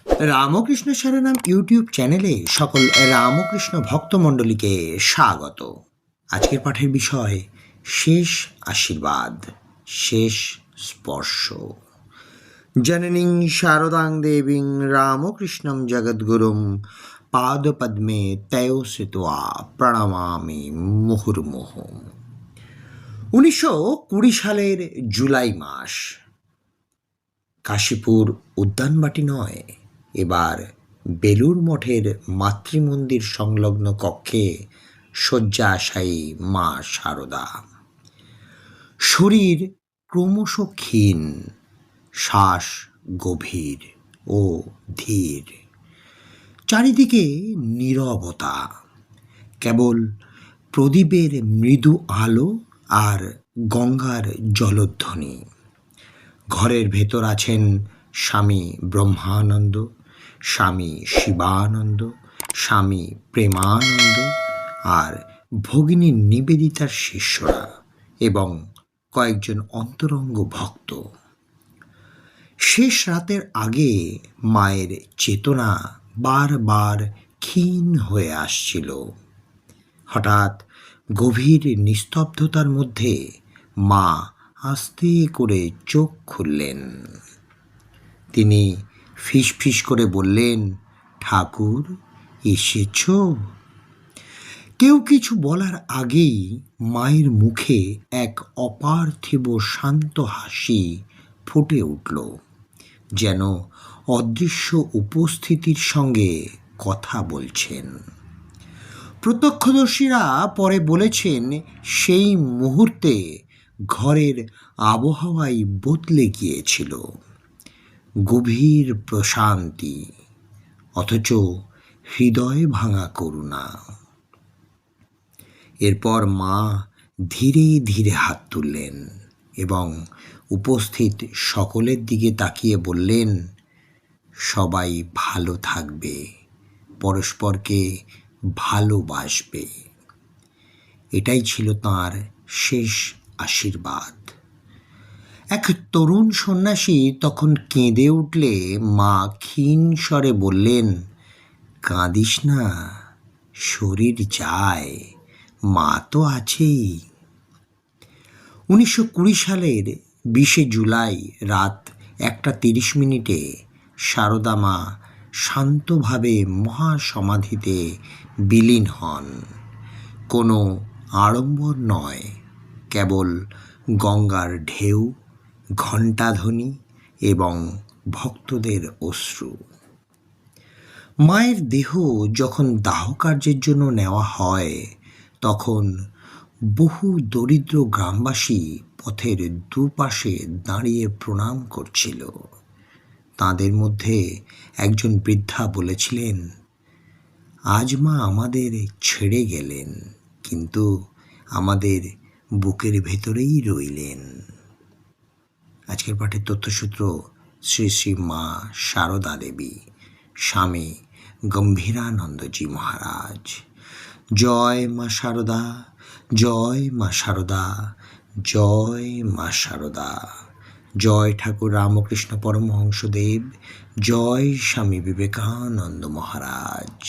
Ramakrishna সারনাম YouTube চ্যানেলে সকল রামকৃষ্ণ ভক্তমণ্ডলীকে স্বাগত। আজকের পাঠের বিষয় শেষ আশীর্বাদ, শেষ স্পর্শ। জননীং শারদাং দেবীং রামকৃষ্ণং জগদ্গুরুং পাদপদ্মে তয়ো শ্রিত্বা প্রণমামি মুহুর্মুহু। 1920 সালের জুলাই মাস। কাশীপুর উদ্যানবাটি নয়, এবার বেলুর মঠের মাতৃমন্দির সংলগ্ন কক্ষে শয্যাশায়ী মা শারদা। শরীর ক্রমশ ক্ষীণ, শ্বাস গভীর ও ধীর। চারিদিকে নীরবতা, কেবল প্রদীপের মৃদু আলো আর গঙ্গার জলধ্বনি। ঘরের ভেতর আছেন স্বামী ব্রহ্মানন্দ, স্বামী শিবানন্দ, স্বামী প্রেমানন্দ আর ভগিনী নিবেদিতার শিষ্যরা এবং কয়েকজন অন্তরঙ্গ ভক্ত। শেষ রাতের আগে মায়ের চেতনা বারবার ক্ষীণ হয়ে আসছিল। হঠাৎ গভীর নিস্তব্ধতার মধ্যে মা আস্তে করে চোখ খুললেন। তিনি ফিসফিস করে বললেন, ঠাকুর এসেছ? কেউ কিছু বলার আগেই মায়ের মুখে এক অপার্থিব শান্ত হাসি ফুটে উঠল, যেন অদৃশ্য উপস্থিতির সঙ্গে কথা বলছেন। প্রত্যক্ষদর্শীরা পরে বলেছেন, সেই মুহূর্তে ঘরের আবহাওয়াই বদলে গিয়েছিল। গভীর প্রশান্তি, অথচ হৃদয় ভাঙা করুণা। এরপর মা ধীরে ধীরে হাত তুললেন এবং উপস্থিত সকলের দিকে তাকিয়ে বললেন, সবাই ভালো থাকবে, পরস্পরকে ভালোবাসবে। এটাই ছিল তাঁর শেষ আশীর্বাদ। এক তরুণ সন্ন্যাসী তখন কেঁদে উঠলে মা ক্ষীণ স্বরে বললেন, কাঁদিস না, শরীর যায়, মা তো আছেই। 1920 সালের 20 জুলাই রাত 1:30 শারদা মা শান্তভাবে মহাসমাধিতে বিলীন হন। কোনো আড়ম্বর নয়, কেবল গঙ্গার ঢেউ, ঘণ্টাধ্বনি এবং ভক্তদের অশ্রু। মায়ের দেহ যখন দাহকার্যের জন্য নেওয়া হয়, তখন বহু দরিদ্র গ্রামবাসী পথের দুপাশে দাঁড়িয়ে প্রণাম করছিল। তাদের মধ্যে একজন বৃদ্ধা বলেছিলেন, আজ মা আমাদের ছেড়ে গেলেন, কিন্তু আমাদের বুকের ভেতরেই রইলেন। আজকের পাঠের তথ্যসূত্র শ্রী শ্রী মা শারদা দেবী, স্বামী গম্ভীরানন্দজি মহারাজ। জয় মা শারদা, জয় মা শারদা, জয় মা শারদা। জয় ঠাকুর রামকৃষ্ণ পরমহংসদেব, জয় স্বামী বিবেকানন্দ মহারাজ।